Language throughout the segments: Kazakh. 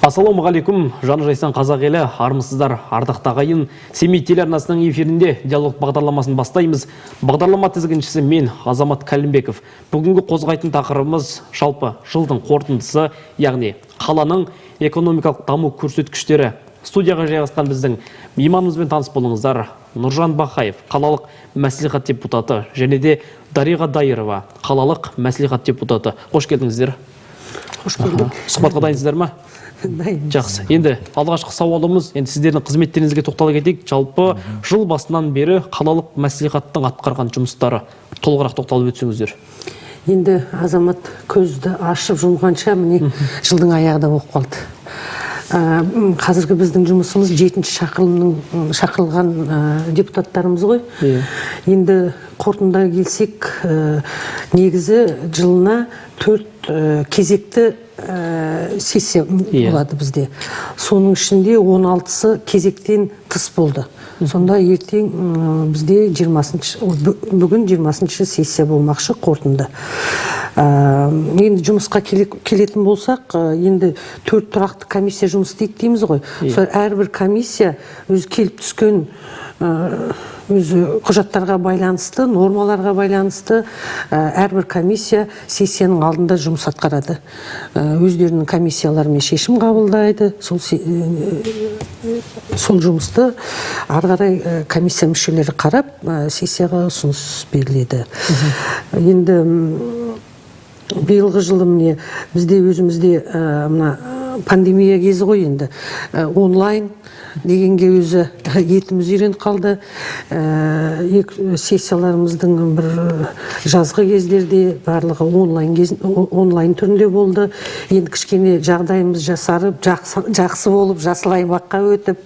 Ассалаумағалейкум, жаны жайсан қазақ елі, армысыздар, ардақты ағайын. Семей телеарнасының эфирінде диалог бағдарламасын бастаймыз. Бағдарлама тізгіншісі мен, Азамат Кәлімбеков. Бүгінгі қозғайтын тақырыбымыз жалпы жылдың қорытындысы, яғни қаланың экономикалық даму көрсеткіштері. Студияға жайғасқан біздің мейманымызбен таныс болыңыздар. Нұржан Бақаев, қалалық мәслихат депутаты, және де Дариға Дайырова, қалалық мәслихат депутаты. Қош келдіңіздер. Қош келдік. Сұхбатқа дайынсыздар ма? Жақсы. Енді алғашқы сауалымыз, енді сіздердің қызметтеріңізге тоқтала кетейік. Жалпы жыл басынан бері қалалық мәслихаттың атқарған жұмыстары толығырақ тоқталып өтсеңіздер. Енді Азамат көзді ашып жұмғанша міне жылдың аяғы да болып қалды. Қазіргі біздің жұмысымыз 7-ші шақырылған депутаттарымыз ғой. Енді қорытындыға келсек, негізі жылына 4 кезекті сессия болады бізде. Соның ішінде 16-сы кезектен тыс болды. Сонда ертең бізде бүгін 20-шы сессия болмақшы қорытынды. Енді жұмысқа келетін болсақ, енді 4 тұрақты комиссия жұмыс істейді дейміз ғой. Сол әрбір комиссия өзі келіп түскен өзі құжаттарға байланысты, нормаларға байланысты әрбір комиссия сессияның алдында жұмыс атқарады. Өздерінің комиссияларымен шешім қабылдайды. Сол жұмысты ары қарай комиссия мүшелері қарап, сессияға ұсыныс беріледі. Енді биылғы жылы міне бізде өзімізде пандемия кезі ғой, енді онлайн дегенге өзі етіміз үйреніп қалды. Сессияларымыздың бір жазғы кездерде барлығы онлайн түрінде болды. Енді кішкене жағдайымыз жасарып, жақсы болып, жасыл аймаққа өтіп,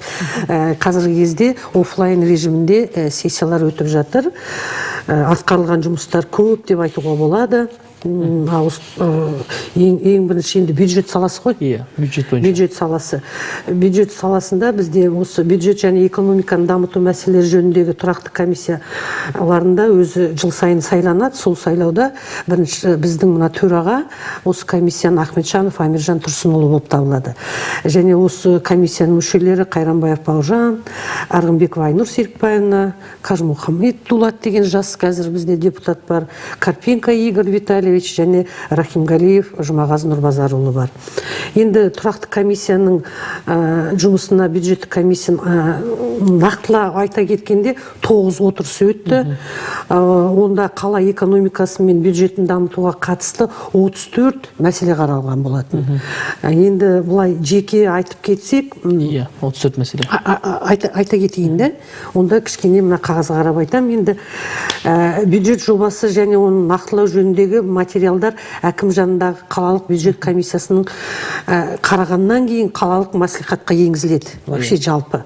қазіргі кезде офлайн режимінде сессиялар өтіп жатыр. Атқарылған жұмыстар көп деп айтуға болады. Ең бірінші енді бюджет саласы ғой. Бюджет саласы. Бюджет саласында бізде осы бюджет және экономиканы дамыту мәселелері жөніндегі тұрақты комиссияларында өзі жыл сайын сайланады. Сол сайлауда бірінші біздің мына төраға осы комиссияның Ахметжанов Амиржан Тұрсынұлы болып табылады. Және осы комиссияның мүшелері Қайранбаев Бауыржан, Арғынбекова Айнұр Серікбаевна, Қажымұхамед Дулат деген жас қазір бізде депутат бар, Карпенко Игорь Витальевич және Рахимгалиев Жұмағазы Нұрбазарұлы бар. Енді тұрақты комиссияның жұмысына бюджеттік комиссияның нақтылап айта кеткенде 9 отырыс өтті. Онда қала экономикасы мен бюджетін дамытуға қатысты 34 мәселе қаралған болатын. Енді бұлай жеке айтып кетсек, 34 мәселе. Айта кетейін де, онда кішкене мына қағазға қарап айтам. Енді бюджет жобасы және оның нақтылау жөніндегі материалдар әкім жанындағы қалалық бюджет комиссиясының қарағаннан кейін қалалық мәслихатқа енгізіледі. Вообще жалпы.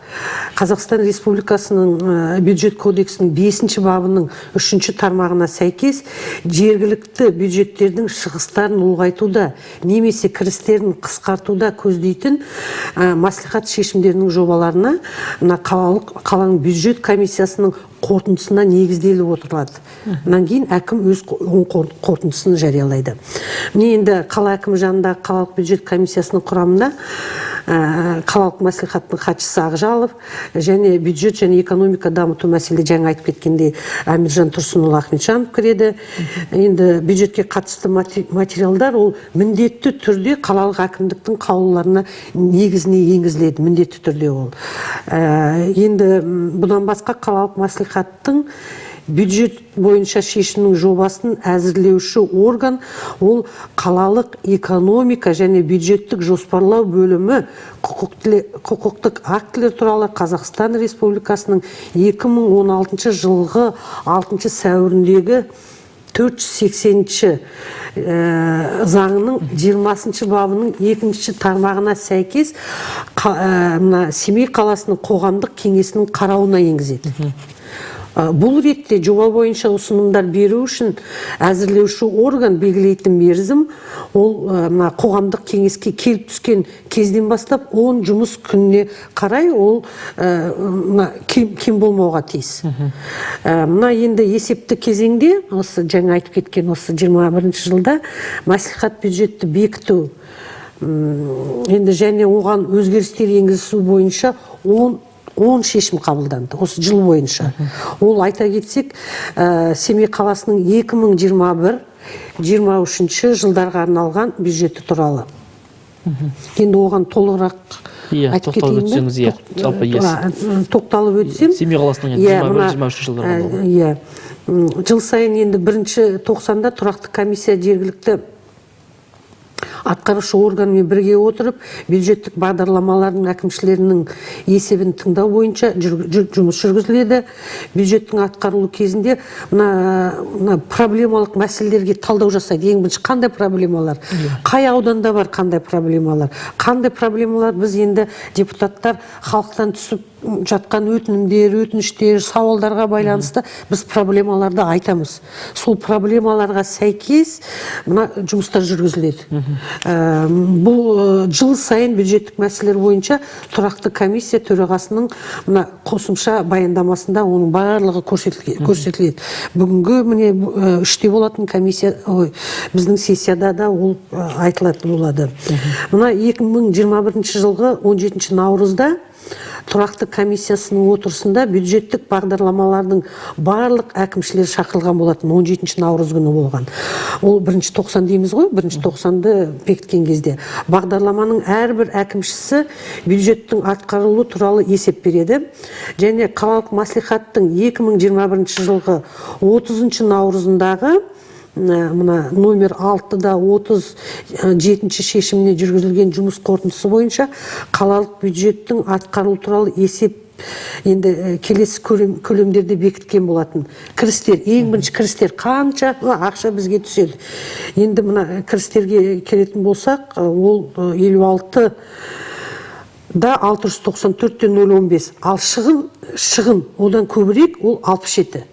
Қазақстан Республикасының бюджет кодексінің 5-ші бабының 3-ші тармағына сәйкес жергілікті бюджеттердің шығыстарын ұлғайтуда немесе кірістерін қысқартуда көздейтін мәслихат шешімдерінің жобаларына қаланың бюджет комиссиясының қорытындысына негізделіп отырылады. Онан кейін әкім өз қорытындысын жариялайды. Міне енді қала әкімі жанындағы қалалық бюджет комиссиясының құрамында қалалық мәслихаттың хатшысы Ақжалов және бюджет және экономика дамыту мәселе жаңа айтып кеткенде Амиржан Тұрсынұлы Ахметжанов кіреді. Енді бюджетке қатысты материалдар ол міндетті түрде қалалық әкімдіктің қаулыларына негізіне енгізіледі, міндетті түрде ол. Енді бұдан басқа қалалық мәслихаттың бюджет бойынша шешімнің жобасын әзірлеуші орган ол қалалық экономика және бюджеттік жоспарлау бөлімі құқықтық актілер туралы Қазақстан Республикасының 2016 жылғы 6 сәуіріндегі 480-ші заңының 20-ші бабының 2-ші тармағына сәйкес Семей қаласының қоғамдық кеңесінің қарауына енгізеді. Бұл ретте жоба бойынша ұсынымдар беру үшін әзірлеуші орган белгілейтін мерзім ол қоғамдық кеңеске келіп түскен кезден бастап 10 жұмыс күніне қарай ол кем болмауға тиіс. Мына енді есепті кезеңде осы жаңа айтып кеткен осы 21 жылда мәслихат бюджетті бекіту енді және оған өзгерістер енгізу бойынша 10 шешім қабылданды осы жыл бойынша. Ол айта кетсек, Семей қаласының 2021-23 жылдарға арналған бюджеті туралы. Енді оған толығырақ айтып кетейін бе? Тоқталып өтсем. Семей қаласының 21-23 жылдарға арналған. Жыл сайын енді 1-тоқсанда тұрақты комиссия жергілікті атқарушы органмен бірге отырып, бюджеттік бағдарламалардың әкімшілерінің есебін тыңдау бойынша жұмыс жүргізіледі. Бюджеттің атқарылу кезінде проблемалық мәселелерге талдау жасайды. Ең бірінші қандай проблемалар, қай ауданда бар қандай проблемалар, біз енді депутаттар халықтан түсіп жатқан өтініштер, сауалдарға байланысты біз проблемаларды айтамыз. Сол проблемаларға сәйкес жұмыстар жүргізіледі. Бұл жыл сайын бюджеттік мәселелер бойынша тұрақты комиссия төрағасының қосымша баяндамасында оның барлығы көрсетіледі. Бүгінгі міне 3-те болатын комиссия, біздің сессияда да ол айтылады болады. 2021 жылғы 17 наурызда тұрақты комиссиясының отырысында бюджеттік бағдарламалардың барлық әкімшілер шақырылған болатын, 17 наурыз күні болған. Ол 1-тоқсан дейміз ғой, 1-тоқсанды бекіткен кезде. Бағдарламаның әрбір әкімшісі бюджеттің атқарылуы туралы есеп береді. Және қалалық мәслихаттың 2021 жылғы 30 наурызындағы номер 6-да 37-ші шешіміне жүргізілген жұмыс қорытындысы бойынша қалалық бюджеттің атқарылуы туралы есеп енді келесі көлемдерде бекіткен болатын. Кірістер, ең бірінші кірістер қанша ақша бізге түседі. Енді кірістерге келетін болсақ, ол 56 да 694-015, ал шығын одан көбірек, ол 67.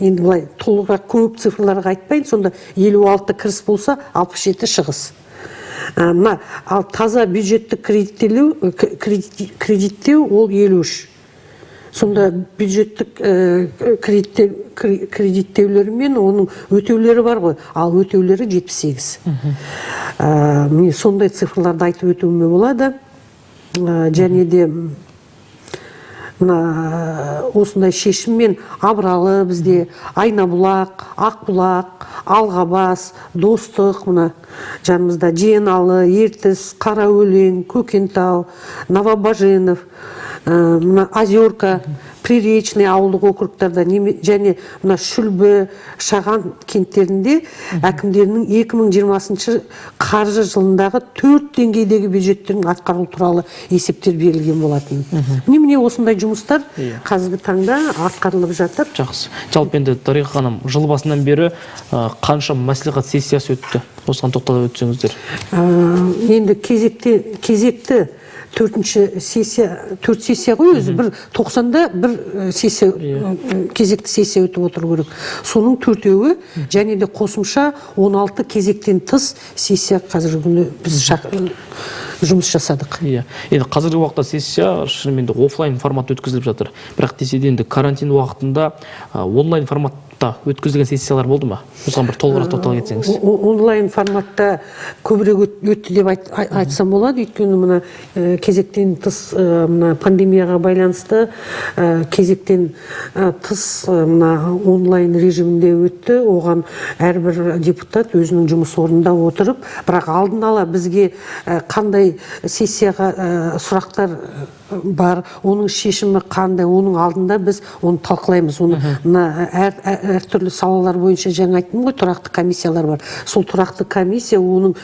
Енді бұлай толығырақ көп цифрларға айтпайын, сонда 56 кіріс болса, 67 шығыс. Ал таза бюджеттік кредиттеу ол 53. Сонда бюджеттік кредиттеулері мен оның өтеулері бар ғой, ал өтеулері 78. Сондай цифрларды айтып өтуіме болады. Және де осындай шешіммен Абралы бізде, Айнабұлақ, Ақбұлақ, Алғабас, Достық, жанымызда Жиеналы, Ертіс, Қараөлең, Көкентау, Новобаженов, Озерка, Приречный ауылдық округтарда және Шүлбі, Шаған кенттерінде әкімдерінің 2020 қаржы жылындағы 4 деңгейдегі бюджеттердің атқарылуы туралы есептер берілген болатын. Міне осындай жұмыстар қазіргі таңда атқарылып жатыр. Жақсы. Жалпы енді Дариға ханым, жыл басынан бері қанша мәслихат сессиясы өтті? Осыған тоқталып өтсеңіздер. Енді кезекті 4 сессия ғой өзі, 1-тоқсанда бір кезекті сессия өтіп отыр керек. Соның 4-еуі және де қосымша 16 кезектен тыс сессия қазіргі күні біз жұмыс жасадық. Енді қазіргі уақытта сессия шынымен де офлайн формат өткізіліп жатыр. Бірақ десе де енді карантин уақытында онлайн форматта өткізілген сессиялар болды ма? Осыған бір толығырақ тоқталып кетсеңіз. Онлайн форматта көбірек өтті деп айтсам болады, өйткені кезектен тыс пандемияға байланысты кезектен тыс онлайн режимінде өтті. Оған әрбір депутат өзінің жұмыс орнында отырып, бірақ алдын ала бізге қандай сессияға сұрақтар бар, оның шешімі қандай, оның алдында біз оны талқылаймыз. Әртүрлі салалар бойынша жаңа айттым ғой, тұрақты комиссиялар бар. Сол тұрақты комиссия оның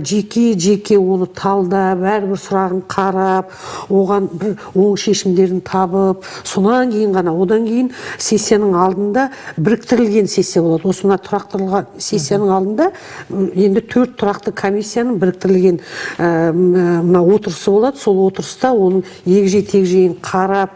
жеке оны талдап, әрбір сұрағын қарап, оған бір оң шешімдерін табып, сонан кейін ғана, одан кейін сессияның алдында біріктірілген сессия болады. Осы тұрақтырылған сессияның алдында енді 4 тұрақты комиссияның біріктірілген отырысы болады. Сол отырыста оның егжей-тегжейін қарап,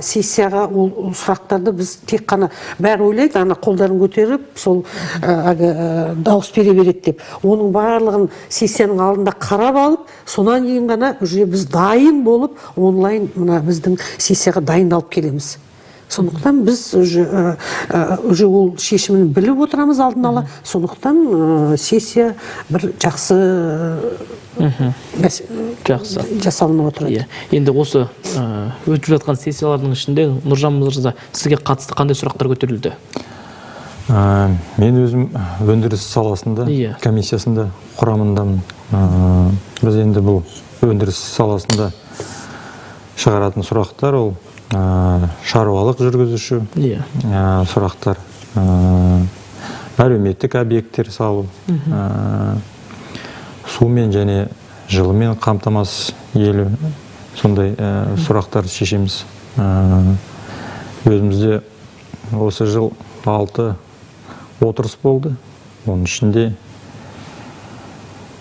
сессияға ол сұрақтарды біз тек қана бәрі ойлайды, қолдарын көтеріп, сол дауыс бере береді деп. Оның барлығын сессияның алдында қарап алып, сонан кейін ғана біз дайын болып онлайн біздің сессияға дайындалып келеміз. Сондықтан біз уже ол шешімін біліп отырамыз алдын ала. Сондықтан сессия бір жақсы жасалынып отырады. Енді осы өтіп жатқан сессиялардың ішінде Нұржан мырза, сізге қатысты қандай сұрақтар көтерілді? Мен өзім өндіріс саласында комиссиясында құрамындамын. Біз енді бұл өндіріс саласында шығаратын сұрақтар ол шаруалық жүргізуші сұрақтар, әлеуметтік объекттер салу, сумен және жылымен қамтамасыз елу, сондай сұрақтар шешеміз. Өзімізде осы жыл 6 отырыс болды. Оның ішінде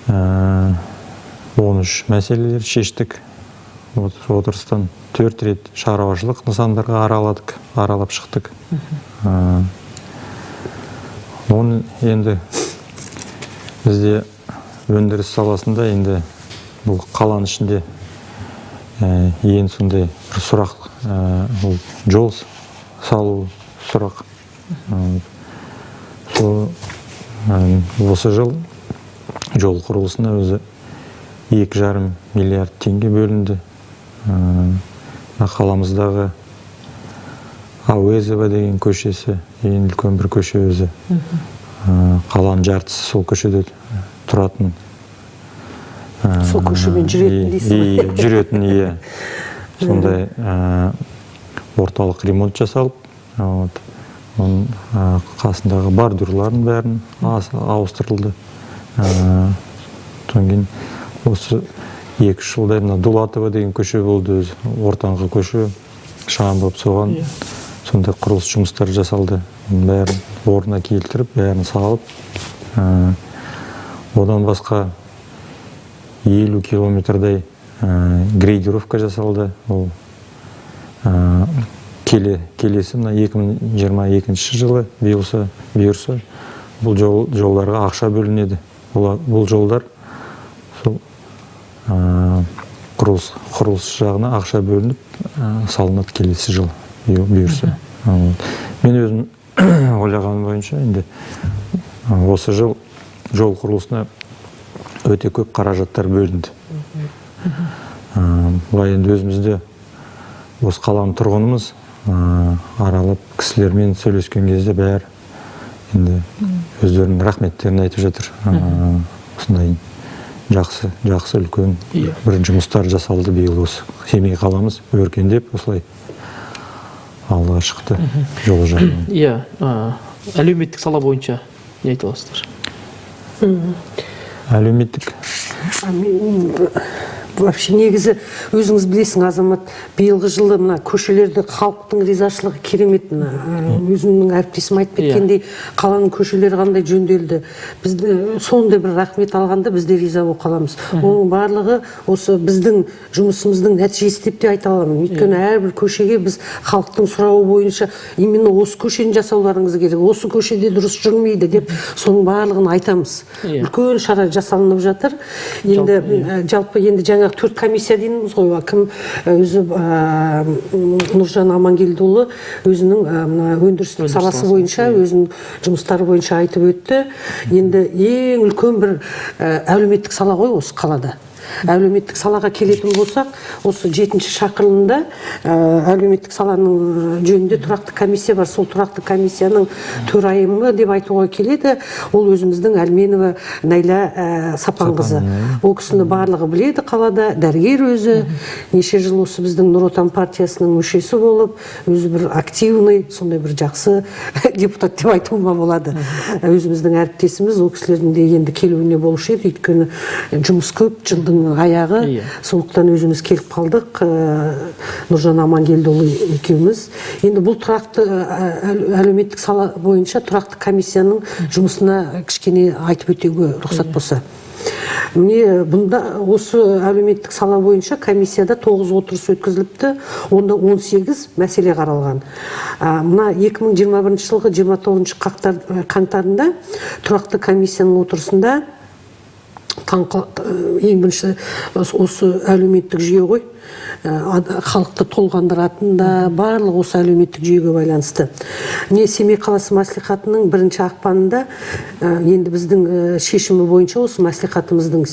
13 мәселелер шештік. Отырыстан 4 рет шаруашылық нысандарға аралап шықтық. Оны енді бізде өндіріс саласында енді бұл қаланың ішінде ең сондай бір сұрақ, жол салу сұрақ. Осы жыл жол құрылысына өзі 2,5 миллиард теңге бөлінді. Қаламыздағы Ауезова деген көшесі, ең үлкен бір көше өзі. Қаланың жартысы сол көшеде тұратын. Сол көшемен жүретін дейсің. Жүретін, сондай орталық ремонт жасалып, оның қасындағы бордюрлардың бәрін ауыстырылды. Кейін осы 2 жылдай Дулатова деген көше болды, өзі ортаңғы көше, шағын болып соған сондай құрылыс жұмыстары жасалды. Бәрін орнына келтіріп, бәрін салып, одан басқа 50 километрдай грейдировка жасалды. Ол келесі 2022 жылы бұйырса бұл жолдарға ақша бөлінеді. Бұл жолдар құрылыс жағына ақша бөлініп салынады келесі жыл бұйырса. Мен өзім ойлағаным бойынша енді осы жыл жол құрылысына өте көп қаражаттар бөлінді. Бұлай енді өзімізде осы қаланың тұрғынымыз аралап кісілермен сөйлескен кезде бәрі енді өздерінің рахметтерін айтып жатыр. Осындай жақсы үлкен бір жұмыстар жасалды биыл. Осы Семей қаламыз өркендеп осылай алға шықты жол жағынан. Әлеуметтік сала бойынша не айта аласыздар? Әлеуметтік вообще негізі өзіңіз білесің, Азамат, биылғы жылы мына көшелерді халықтың ризашылығы керемет. Өзімнің әріптесім айтып кеткендей, қаланың көшелері қандай жөнделді. Бізді сондай бір рахмет алғанда біз де риза болып қаламыз. Оның барлығы осы біздің жұмысымыздың нәтижесі деп те айта аламын. Өйткені әрбір көшеге біз халықтың сұрауы бойынша именно осы көшені жасауларыңыз керек, осы көшеде дұрыс жүрмейді деп соның барлығын айтамыз. Үлкен шара жасалынып жатыр. Енді жалпы енді жаңа 4 комиссия дейміз ғой, кім өзі Нұржан Амангелдіұлы өзінің өндірістік саласы бойынша, өзінің жұмыстары бойынша айтып өтті. Енді ең үлкен бір әлеуметтік сала ғой осы қалада. Әлеуметтік салаға келетін болсақ, осы 7-ші шақырылымда әлеуметтік саланың жөнінде тұрақты комиссия бар. Сол тұрақты комиссияның төрайымы деп айтуға келеді. Ол өзіміздің Әлменова Найла Сапанқызы. Ол кісіні барлығы біледі қалада, дәрігер өзі. Неше жыл осы біздің Нұр Отан партиясының мүшесі болып, өзі бір активный, сондай бір жақсы депутат деп айтуға болады. Өзіміздің әріптесіміз, ол кісілердің де енді келуіне болушы еді, өйткені жұмыс көп, жылдың аяғы, сондықтан өзіміз келіп қалдық, Нұржан Амангелдіұлы екеуміз. Енді бұл тұрақты әлеуметтік сала бойынша тұрақты комиссияның жұмысына кішкене айтып өтуге рұқсат болса. Міне бұнда осы әлеуметтік сала бойынша комиссияда 9 отырыс өткізіліпті, онда 18 мәселе қаралған. Мына 2021 жылғы 29 қаңтарында тұрақты комиссияның отырысында ең бірінші осы әлеуметтік жүйе ғой, халықты толғандыратын да барлық осы әлеуметтік жүйеге байланысты. Семей қаласы мәслихатының 1 ақпанында енді біздің шешімі бойынша, осы мәслихатымыздың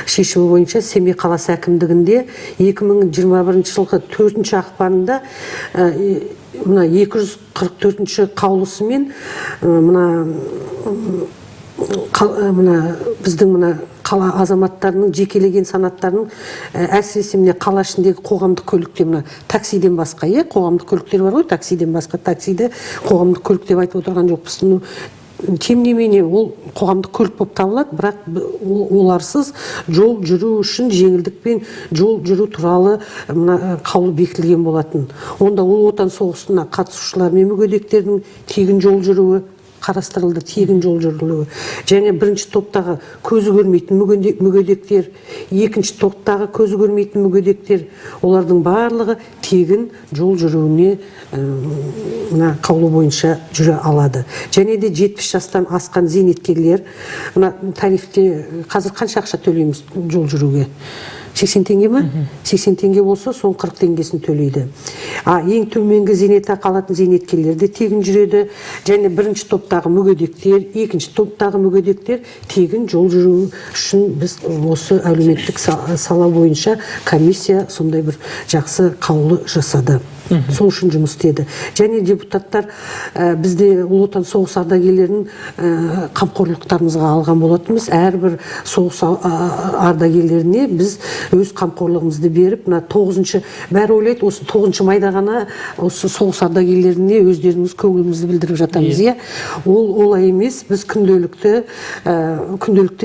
шешімі бойынша Семей қаласы әкімдігінде 2021 жылғы 4 ақпанында мына 244 қаулысымен біздің қала азаматтарының жекелеген санаттарының әсіресе қала ішіндегі қоғамдық көлікте таксиден басқа, қоғамдық көліктер бар ғой, таксиден басқа, таксиді қоғамдық көлік деп айтып отырған жоқпыз. Тем не менее, ол қоғамдық көлік болып табылады, бірақ оларсыз жол жүру үшін жеңілдікпен жол жүру туралы қаулы бекітілген болатын. Онда ол отан соғысына қатысушылар мен мүгедектердің тегін жол жүруі қарастырылды, тегін жол жүрілуі. Және 1 топтағы көзі көрмейтін мүгедектер, 2 топтағы көзі көрмейтін мүгедектер, олардың барлығы тегін жол жүруіне қаулы бойынша жүре алады. Және де 70 жастан асқан зейнеткерлер, тарифте қазір қанша ақша төлейміз жол жүруге? 80 теңге ме? 80 теңге болса, соң 40 теңгесін төлейді. Ең төменгі зейнетақы алатын зейнеткерлер де тегін жүреді. Және 1 топтағы мүгедектер, 2 топтағы мүгедектер тегін жол жүру үшін біз осы әлеуметтік сала бойынша комиссия сондай бір жақсы қаулы жасады. Сол үшін жұмыс істеді. Және депутаттар бізде Ұлы Отан соғыс ардагерлерін қамқорлықтарымызға алған болатынбыз. Әрбір соғыс ардагерлеріне біз өз қамқорлығымызды беріп, бәрі ойлайды, осы 9 майда ғана осы соғыс ардагерлеріне өздеріңіз көңілімізді білдіріп жатамыз. Олай емес, біз күнделікті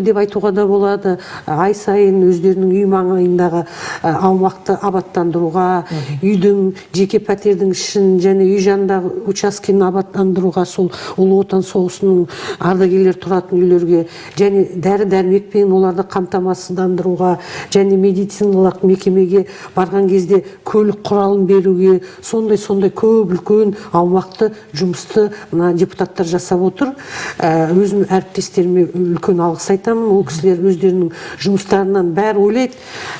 деп айтуға да болады. Ай сайын өздерінің үй маңайындағы аумақты абаттандыруға, үйдің жеке пәтердің ішін және үй жанындағы учаскені абаттандыруға, сол Ұлы Отан соғысының ардагерлер тұратын үйлерге, және дәрі-дәрмекпен оларды қамтамасыздандыруға, және медициналық мекемеге барған кезде көлік құралын беруге, сондай көп үлкен аумақты жұмысты депутаттар жасап отыр. Өзім әріптестеріме үлкен алғыс айтамын. Ол кісілер өздерінің жұмыстарынан бәрі ойлайды.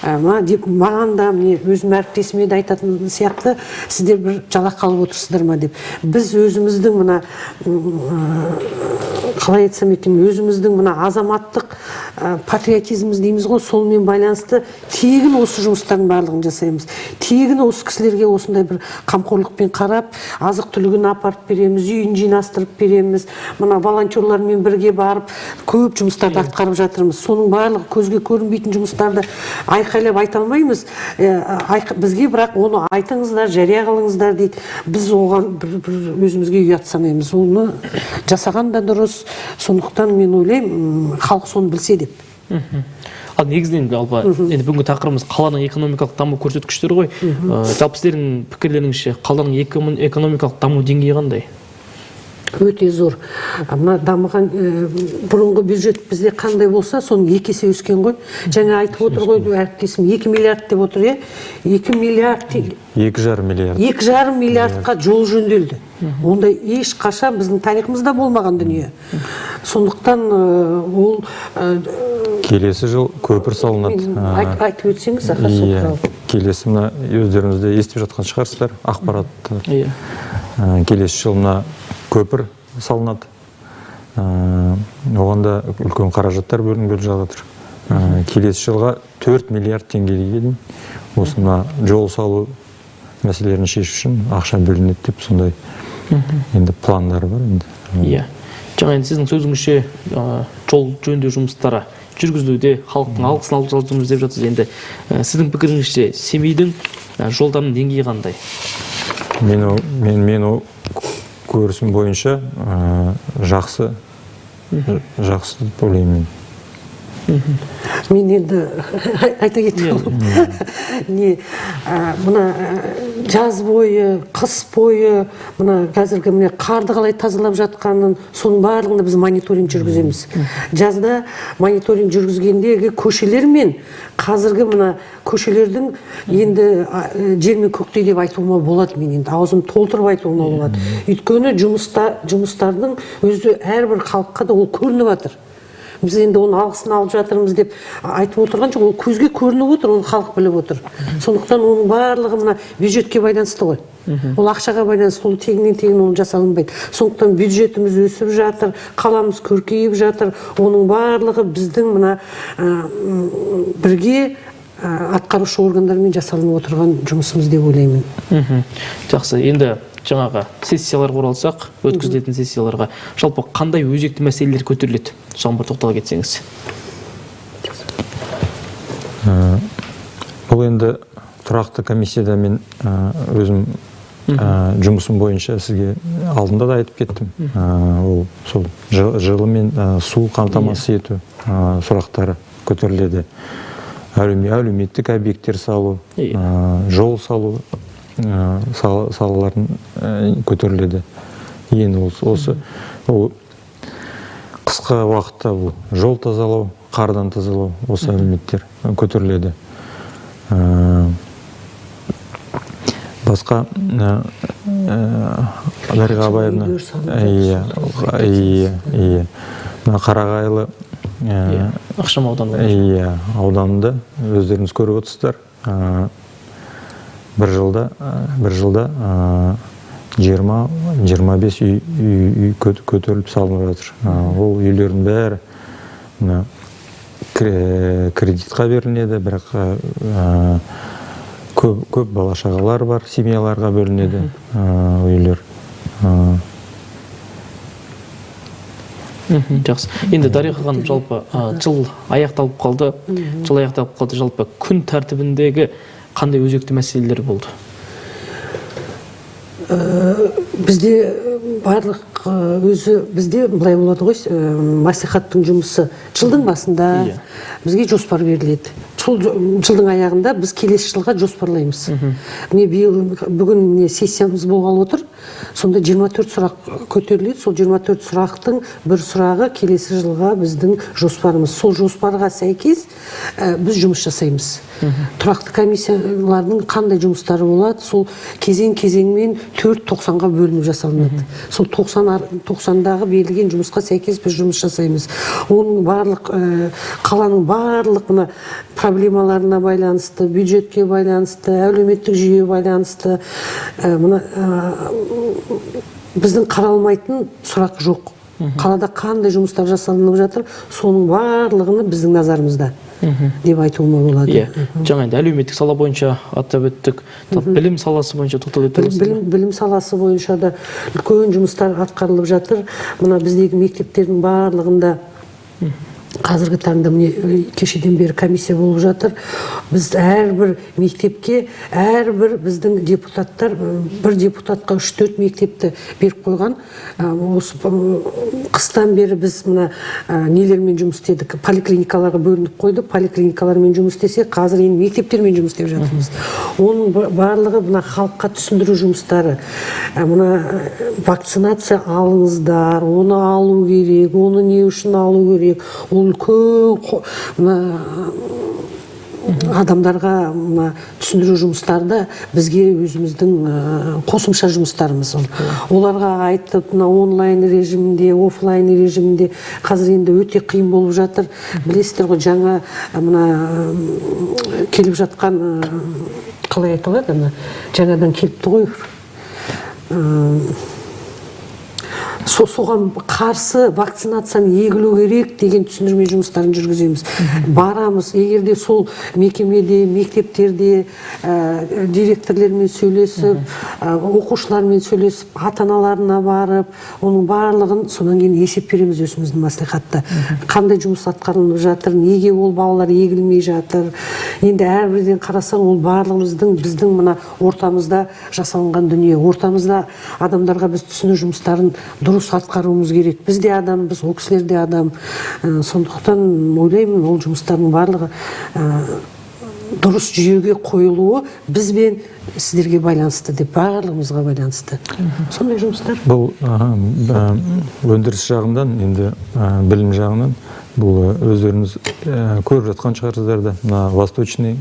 Маған да өзім әріптесіме де айтатын сияқты, сіздер бір жалақ қалып отырсыздар ма деп. Біз өзіміздің қалай айтсам екен, өзіміздің азаматтық патриотизміміз дейміз ғой, солмен байланысты тегін осы жұмыстардың барлығын жасаймыз. Тегін осы кісілерге осындай бір қамқорлықпен қарап, азық түлігін апарып береміз, үйін жинастырып береміз. Волонтерлармен бірге барып, көп жұмыстарды атқарып жатырмыз. Соның барлығы көзге көрінбейтін жұмыстарды айқайлап айта алмаймыз. Бізге бірақ оны айтыңыздар, жария қылыңыздар дейді. Біз оған өзімізге ұят санаймыз. Оны жасаған да дұрыс. Сондықтан мен ойлаймын, халық соны білсе деп. Ал негізінен енді бүгінгі тақырыбымыз қаланың экономикалық даму көрсеткіштері ғой. Жалпы сіздердің пікірлеріңізше қаланың экономикалық даму деңгейі қандай? Өте зор. Дамыған бұрынғы бюджет бізде қандай болса, соның 2 есе өскен ғой. Жаңа айтып отыр ғой, әріптесім 2 миллиард деп отыр, 2 миллиард 2,5 миллиард. 2,5 миллиардқа жол жөнделді. Ондай ешқашан біздің тарихымызда болмаған дүние. Сондықтан ол келесі жыл көпір салынады. Айтып өтсеңіз, Аха Соқырау. Келесі өздеріңізде естіп жатқан шығарсыздар, ақпаратты. Келесі жыл көпір салынады. Оғанда үлкен қаражаттар бөлініп жатыр. Келесі жылға 4 миллиард теңгеге дейін осына жол салу мәселелерін шешу үшін ақша бөлінеді деп сондай енді пландар бар енді. Жаңа енді сіздің сөзіңізше жол жөндеу жұмыстары жүргізілуде, халықтың алғысын алып жатырмыз деп жатсыз. Енді сіздің пікіріңізше Семейдің жолдарының деңгейі қандай? Мен көрісім бойынша жақсы ойлаймын. Мен енді айта кетемін. Мына жаз бойы, қыс бойы, қазіргі қарды қалай тазалап жатқанын, соның барлығында біз мониторинг жүргіземіз. Жазда мониторинг жүргізгендегі көшелер мен қазіргі көшелердің енді жер мен көктей деп айтуыма болады. Мен енді аузым толтырып айтуыма болады. Өйткені жұмыстардың өзі әрбір халыққа да ол көрініп жатыр. Біз енді оның алғысын алып жатырмыз деп айтып отырған жоқ, ол көзге көрініп отыр, оны халық біліп отыр. Сондықтан оның барлығы мына бюджетке байланысты ғой. Ол ақшаға байланысты, ол тегіннен оны жасалынбайды. Сондықтан бюджетіміз өсіп жатыр, қаламыз көркейіп жатыр. Оның барлығы біздің мына бірге атқарушы органдармен жасалынып отырған жұмысымыз деп ойлаймын. Жақсы, енді жаңағы сессияларға оралсақ, өткізілетін сессияларға жалпы қандай өзекті мәселелер көтеріледі? Соған бір тоқтала кетсеңіз. Бұл енді тұрақты комиссияда мен өзім жұмысым бойынша сізге алдында да айтып кеттім. Ол сол жылы мен су қамтамасыз ету сұрақтары көтеріледі. Әлеуметтік объекттер салу, жол салу салаларын көтеріледі. Енді осы қысқа уақытта бұл жол тазалау, қардан тазалау, осы әлеуметтер көтеріледі. Басқа Дариға Абаевна Қарағайлы Ықшам ауданында. Ауданында өздеріңіз көріп отырсыздар. Бір жылда 20-25 үй көтеріліп салынып жатыр. Ол үйлердің бәрі кредитқа берілінеді, бірақ көп бала шағалар бар, семьяларға бөлінеді үйлер. Жақсы. Енді Дариға ханым, жалпы жыл аяқталып қалды. Жалпы күн тәртібіндегі қандай өзекті мәселелер болды? Бізде барлық бізде былай болады ғой, мәслихаттың жұмысы жылдың басында бізге жоспар беріледі. Жылдың аяғында біз келесі жылға жоспарлаймыз. Бүгін сессиямыз болғалы отыр. Сонда 24 сұрақ көтеріледі. Сол 24 сұрақтың бір сұрағы келесі жылға біздің жоспарымыз. Сол жоспарға сәйкес біз жұмыс жасаймыз. Тұрақты комиссиялардың қандай жұмыстары болады, сол кезең-кезеңмен 4-90-ға бөлініп жасалынады. Сол 90-дағы берілген жұмысқа сәйкес біз жұмыс жасаймыз. Оның барлық қаланың барлық проблемаларына байланысты, бюджетке байланысты, әлеуметтік жүйеге байланысты біздің қаралмайтын сұрақ жоқ. Қалада қандай жұмыстар жасалынып жатыр, соның барлығыны біздің назарымызда деп айтуыма болады. Жаңа енді әлеуметтік сала бойынша атап өттік, білім саласы бойынша тоқталып өттіңіз. Білім саласы бойынша да үлкен жұмыстар атқарылып жатыр. Мына біздегі мектептердің барлығында қазіргі таңда кешеден бері комиссия болып жатыр. Біз әрбір мектепке, әрбір біздің депутаттар, бір депутатқа 3-4 мектепті беріп қойған. Осы қыстан бері біз нелермен жұмыс істедік, поликлиникаларға бөлініп қойды. Поликлиникалармен жұмыс істесек, қазір енді мектептермен жұмыс істеп жатырмыз. Оның барлығы халыққа түсіндіру жұмыстары. Вакцинация алыңыздар, оны алу керек, оны не үшін алу керек, ол үлкен адамдарға түсіндіру жұмыстарда бізге өзіміздің қосымша жұмыстарымыз. Оларға айтып, онлайн режимінде, офлайн режимінде қазір енді өте қиын болып жатыр. Білесіздер ғой, жаңа келіп жатқан, қалай айтылады, жаңадан келіпті ғой. Соған қарсы вакцинацияны егілу керек деген түсіндірме жұмыстарын жүргіземіз. Барамыз, егерде сол мекемеде, мектептерде директорлермен сөйлесіп, оқушылармен сөйлесіп, ата-аналарына барып, оның барлығын сонан кейін есеп береміз өзіміздің мәслихатта. Қандай жұмыс атқарылып жатыр, неге ол балалар егілмей жатыр. Енді әрбірден қарасаң, ол барлығымыздың біздің ортамызда жасалынған дүние. Ортамызда адамдарға біз түсіну жұмыстарын дұрыс атқаруымыз керек. Біз де адам, біз ол кісілер де адам. Сондықтан ойлаймын, ол жұмыстардың барлығы дұрыс жүйеге қойылуы бізбен сіздерге байланысты деп, барлығымызға байланысты. Сондай жұмыстар. Бұл өндіріс жағынан, енді білім жағынан, бұл өздеріңіз көріп жатқан шығарсыздар да, Восточный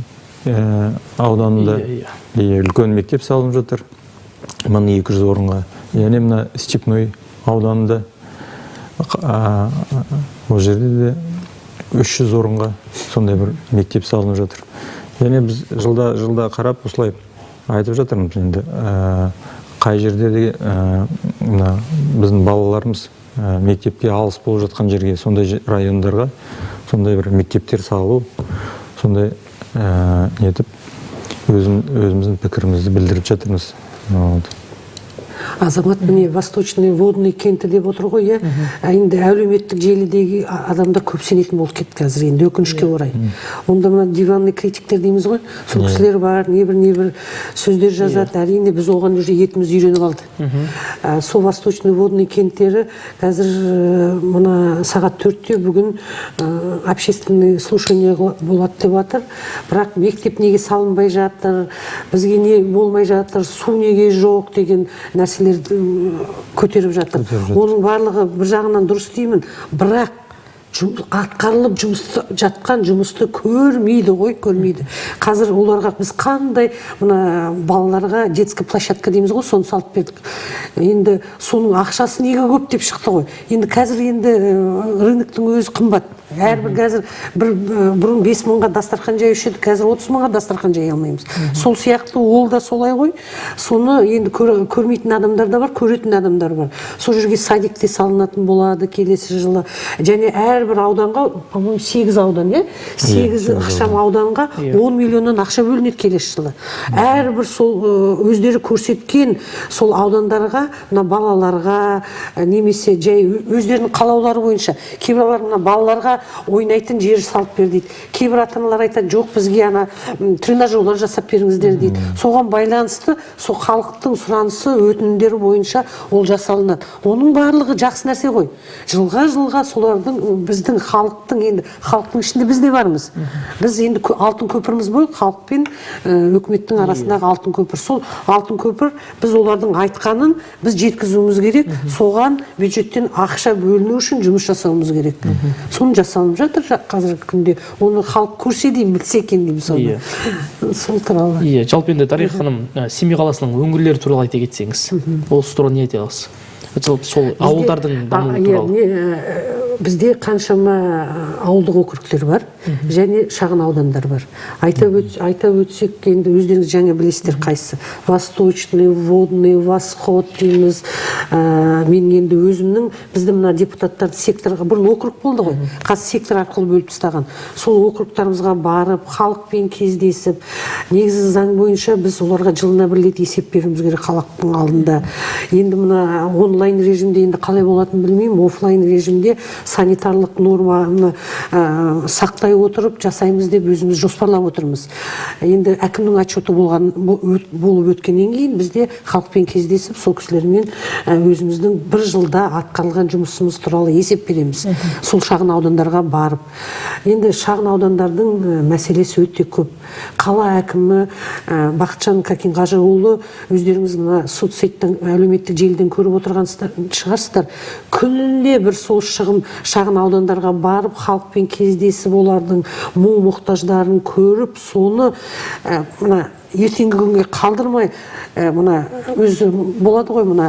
ауданында үлкен мектеп салынып жатыр. 200 орынға. Яғни Степной ауданында, ол жерде де 300 орынға сондай бір мектеп салынып жатыр. Және біз жылда қарап осылай айтып жатырмыз енді қай жерде де біздің балаларымыз мектепке алыс болып жатқан жерге, сондай райондарға сондай бір мектептер салу, сондай нетіп өзіміздің пікірімізді білдіріп жатырмыз. Азамат міне Восточный водный кенті деп отыр ғой, иә. Енді әлеуметтік желідегі адамдар көп сенетін болып кетті қазір, енді өкінішке орай. Онда мына диванный критиктер дейміз ғой, сол кісілер бар, небір сөздер жазады. Әрине біз оған уже етіміз үйреніп алды. Сол Восточный водный кенттері қазір мына сағат 4-те бүгін общественный слушание болады деп жатыр. Бірақ мектеп неге салынбай жатыр, бізге не болмай жатыр, су неге жоқ деген нәрселерді көтеріп жатыр. Оның барлығы бір жағынан дұрыс деймін, бірақ атқарылып жатқан жұмысты көрмейді ғой, көрмейді. Қазір оларға біз қандай мына балаларға детский площадка дейміз ғой, соны салып бердік. Енді соның ақшасы неге көп деп шықты ғой. Енді қазір рыноктың өзі қымбат. Әрбір қазір бұрын 5 мыңға дастархан жаюшы еді, қазір 30 мыңға дастархан жай алмаймыз. Сол сияқты ол да солай ғой. Соны енді көрмейтін адамдар да бар, көретін адамдар бар. Сол жерге садикте салынатын болады келесі жылы. Және әрбір ауданға, по-моему, 8 аудан, 8 ықшам ауданға 10 миллионнан ақша бөлінеді келесі жылы. Әрбір сол өздері көрсеткен сол аудандарға, мына балаларға, немесе жай өздерінің қалаулары бойынша, кейбіреулер мына балаларға ойнайтын жер салып бер дейді. Кейбір ата-аналар айтады, жоқ, бізге тренажерлар жасап беріңіздер дейді. Соған байланысты сол халықтың сұранысы, өтінімдері бойынша ол жасалынады. Оның барлығы жақсы нәрсе ғой. Жылға солардың біздің халықтың, енді халықтың ішінде біз де бармыз. Біз енді алтын көпіріміз ғой, халық пен өкіметтің арасындағы алтын көпір. Сол алтын көпір біз олардың айтқанын біз жеткізуіміз керек. Соған бюджеттен ақша бөліну үшін жұмыс жасауымыз керек. Соны жасалынып жатыр қазіргі күнде. Оны халық көрсе деймін, білсе екен деймін соны. Сол туралы. Жалпы енді Дариға ханым, Семей қаласының өңірлері туралы айта кетсеңіз, осы туралы не айта аласыз? Сол ауылдардың дамуы туралы. Бізде қаншама ауылдық округтер бар, және шағын аудандар бар. Айта өтсек, енді өздеріңіз жаңа білесіздер қайсысы. Восточный, водный, восход дейміз. Мен енді өзімнің, бізді мына депутаттарды секторға, бұрын округ болды ғой, қазір сектор арқылы бөліп тастаған. Сол округтарымызға барып, халықпен кездесіп, негізі заң бойынша біз оларға жылына бір рет есеп беруіміз керек халықтың алдында. Енді мына онлайн режимде енді қалай болатынын білмеймін, офлайн режимде санитарлық норманы сақтай отырып жасаймыз деп өзіміз жоспарлап отырмыз. Енді әкімнің отчеты болып өткеннен кейін бізде халықпен кездесіп, сол кісілермен өзіміздің бір жылда атқарылған жұмысымыз туралы есеп береміз. Сол шағын аудандарға барып. Енді шағын аудандардың мәселесі өте көп. Қала әкімі Бақытжан Қакенғажыұлы, өздеріңіз мына соцсеттің әлеуметтік желіден көріп отырған шығарсыздар. Күнде бір сол шағын аудандарға барып, халықпен кездесіп, олардың мұң-мұқтаждарын көріп, соны ертеңгі күнге қалдырмай, мына өзі болады ғой, мына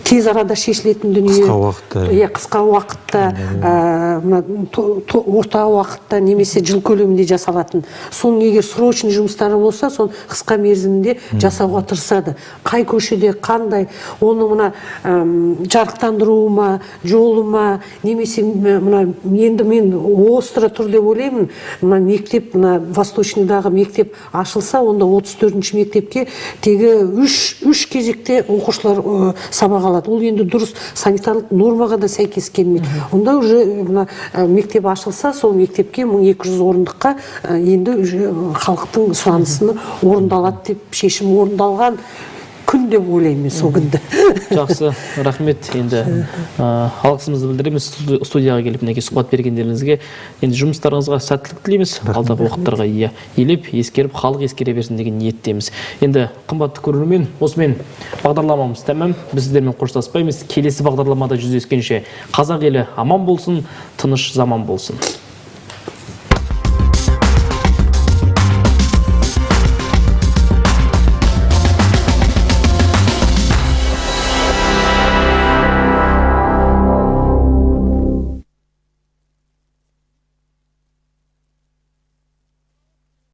тез арада шешілетін дүние, қысқа уақытта, орта уақытта немесе жыл көлемінде жасалатын. Соның егер срочный жұмыстары болса, соны қысқа мерзімде жасауға тырысады. Қай көшеде қандай, оны мына жарықтандыруыма, жолыма, немесе енді мен остро тұр деп ойлаймын, мына мектеп, мына Восточныйдағы мектеп ашылса, онда 34-ші мектепке тегі 3 кезекте оқушылар сабақ алады. Ол енді дұрыс санитарлық нормаға да сәйкес келмейді. Онда уже мектеп ашылса, сол мектепке 1200 орындыққа енді халықтың сұранысыны орындалады деп шешім орындалған күн деп ойлаймын сол күнді. Жақсы, рахмет. Енді алғысымызды білдіреміз студияға келіп мінекей сұхбат бергендеріңізге. Енді жұмыстарыңызға сәттілік тілейміз. Алдағы уақыттарға елеп, ескеріп, халық ескере берсін деген ниеттеміз. Енді қымбатты көрермен, осымен бағдарламамыз тәмам. Біз сіздермен қоштаспаймыз. Келесі бағдарламада жүздескенше қазақ елі аман болсын, тыныш заман болсын.